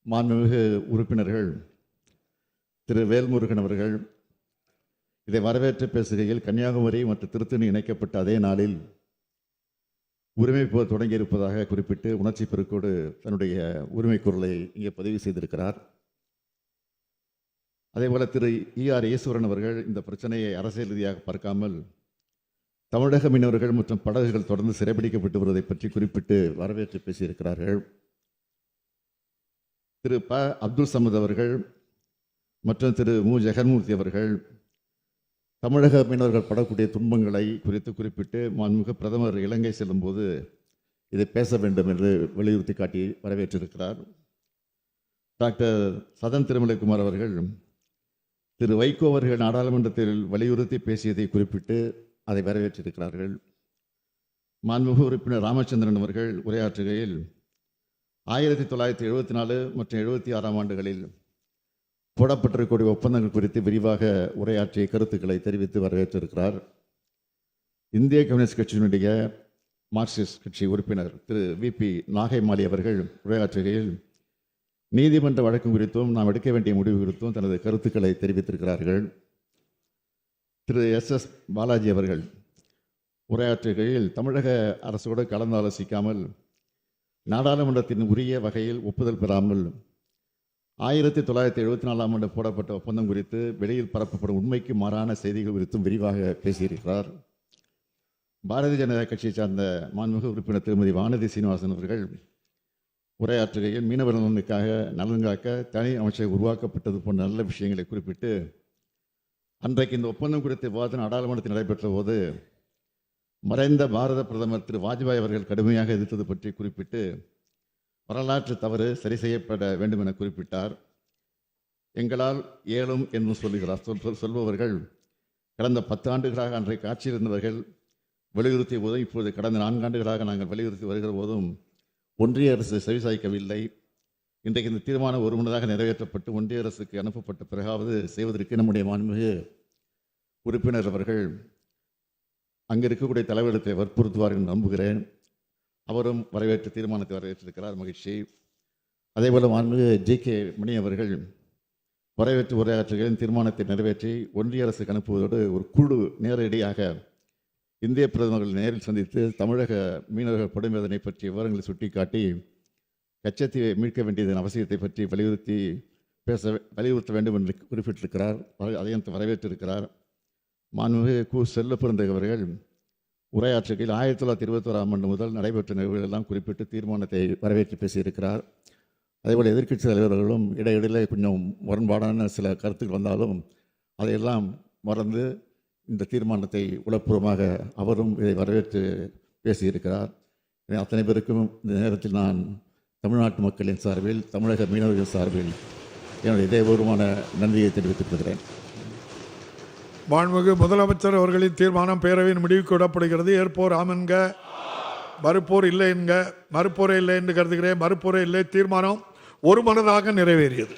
மாண்புமிகு உறுப்பினர்கள் திரு வேல்முருகன் அவர்கள் இதை வரவேற்று பேசுகையில் கன்னியாகுமரி மற்றும் திருத்தணி இணைக்கப்பட்ட அதே நாளில் உரிமை போர் தொடங்கியிருப்பதாக குறிப்பிட்டு உணர்ச்சி பெருக்கோடு தன்னுடைய உரிமை குரலை இங்கே பதிவு செய்திருக்கிறார். அதேபோல திரு ER ஈஸ்வரன் அவர்கள் இந்த பிரச்சனையை அரசியல் ரீதியாக பார்க்காமல் தமிழக மீனவர்கள் மற்றும் படகுகள் தொடர்ந்து சிறைபிடிக்கப்பட்டு வருவதை பற்றி குறிப்பிட்டு வரவேற்று பேசியிருக்கிறார்கள். திரு ப. அப்துல் சமத் அவர்கள் மற்றும் திரு மு. ஜெகன்மூர்த்தி அவர்கள் தமிழக மீனவர்கள் படக்கூடிய துன்பங்களை குறித்து குறிப்பிட்டு மாண்புமிகு பிரதமர் இலங்கை செல்லும் போது இதை பேச வேண்டும் என்று வலியுறுத்தி காட்டி வரவேற்றிருக்கிறார். டாக்டர் சதன் திருமலைக்குமார் அவர்கள் திரு வைகோ அவர்கள் நாடாளுமன்றத்தில் வலியுறுத்தி பேசியதை குறிப்பிட்டு அதை வரவேற்றிருக்கிறார்கள். மாண்புமிகு உறுப்பினர் ராமச்சந்திரன் அவர்கள் உரையாற்றுகையில் 1974 மற்றும் 76 ஆண்டுகளில் போடப்பட்டிருக்கக்கூடிய ஒப்பந்தங்கள் குறித்து விரிவாக உரையாற்றிய கருத்துக்களை தெரிவித்து வரவேற்றிருக்கிறார். இந்திய கம்யூனிஸ்ட் கட்சியினுடைய மார்க்சிஸ்ட் கட்சி உறுப்பினர் திரு VP நாகைமாலி அவர்கள் உரையாற்றுகையில் நீதிமன்ற வழக்கு குறித்தும் நாம் எடுக்க வேண்டிய முடிவு குறித்தும் தனது கருத்துக்களை தெரிவித்திருக்கிறார்கள். திரு SS பாலாஜி அவர்கள் உரையாற்றுகையில் தமிழக அரசோடு கலந்து ஆலோசிக்காமல் நாடாளுமன்றத்தின் உரிய வகையில் ஒப்புதல் பெறாமல் 1974 ஆண்டு போடப்பட்ட ஒப்பந்தம் குறித்து வெளியில் பரப்பப்படும் உண்மைக்கு மாறான செய்திகள் குறித்தும் விரிவாக பேசியிருக்கிறார். பாரதிய ஜனதா கட்சியை சார்ந்த மாண்புமிகு உறுப்பினர் திருமதி வானதி சீனிவாசன் அவர்கள் உரையாற்றுகையில் மீனவர் நலனுக்காக தனி அமைச்சகம் உருவாக்கப்பட்டது போன்ற நல்ல விஷயங்களை குறிப்பிட்டு அன்றைக்கு இந்த ஒப்பந்தம் குறித்த விவாதம் நாடாளுமன்றத்தில் நடைபெற்ற போது மறைந்த பாரத பிரதமர் திரு வாஜ்பாய் அவர்கள் கடுமையாக எதிர்த்தது பற்றி குறிப்பிட்டு வரலாற்று தவறு சரி செய்யப்பட வேண்டும் என குறிப்பிட்டார். எங்களால் ஏழும் என்று சொல்பவர்கள் கடந்த 10 ஆண்டுகளாக அன்றைக்கு ஆட்சியில் இருந்தவர்கள் வலியுறுத்திய போதும் இப்போது கடந்த 4 ஆண்டுகளாக நாங்கள் வலியுறுத்தி வருகிற போதும் ஒன்றிய அரசு செவிசாய்க்கவில்லை. இன்றைக்கு இந்த தீர்மானம் ஒருமனதாக நிறைவேற்றப்பட்டு ஒன்றிய அரசுக்கு அனுப்பப்பட்ட பிறகாவது செய்வதற்கு நம்முடைய மாண்புமிகு உறுப்பினர் அவர்கள் அங்கே இருக்கக்கூடிய தலைவரிடத்தை வற்புறுத்துவார் என்று நம்புகிறேன். அவரும் வரவேற்று தீர்மானத்தை வரவேற்றிருக்கிறார், மகிழ்ச்சி. அதேபோல் மாண்புமிகு JK மணி அவர்கள் வரவேற்று உரையாற்றுகளின் தீர்மானத்தை நிறைவேற்றி ஒன்றிய அரசுக்கு அனுப்புவதோடு ஒரு குழு நேரடியாக இந்திய பிரதமர்கள் நேரில் சந்தித்து தமிழக மீனவர்கள் படும் வேதனை பற்றிய விவரங்களை சுட்டிக்காட்டி கச்சத்தீவை மீட்க வேண்டியதன் அவசியத்தை பற்றி வலியுறுத்த வேண்டும் என்று குறிப்பிட்டிருக்கிறார். அதையும் வரவேற்றிருக்கிறார். மாண்புமிகு கு. செல்லப்பிறந்தகை அவர்கள் உரையாற்றுகையில் 1921 ஆண்டு முதல் நடைபெற்ற நிகழ்வுகளெல்லாம் குறிப்பிட்டு தீர்மானத்தை வரவேற்று பேசியிருக்கிறார். அதேபோல் எதிர்க்கட்சி தலைவர்களும் இடையிடையே கொஞ்சம் முரண்பாடான சில கருத்துக்கள் வந்தாலும் அதையெல்லாம் மறந்து இந்த தீர்மானத்தை உளப்பூர்வமாக அவரும் இதை வரவேற்று பேசியிருக்கிறார். அத்தனை பேருக்கும் இந்த நேரத்தில் நான் தமிழ்நாட்டு மக்களின் சார்பில் தமிழக மீனவர்கள் சார்பில் என்னுடைய இதயபூர்வமான நன்றியை தெரிவித்துக் கொள்கிறேன். மாண்புமிகு முதலமைச்சர் அவர்களின் தீர்மானம் பேரவையின் முடிவுக்கு விடப்படுகிறது. ஏற்போர் ஆம் என்க, மறுப்போர் இல்லை என்க. மறுப்போரே இல்லை என்று கருதுகிறேன். மறுப்போரே இல்லை. தீர்மானம் ஒருமனதாக நிறைவேறியது.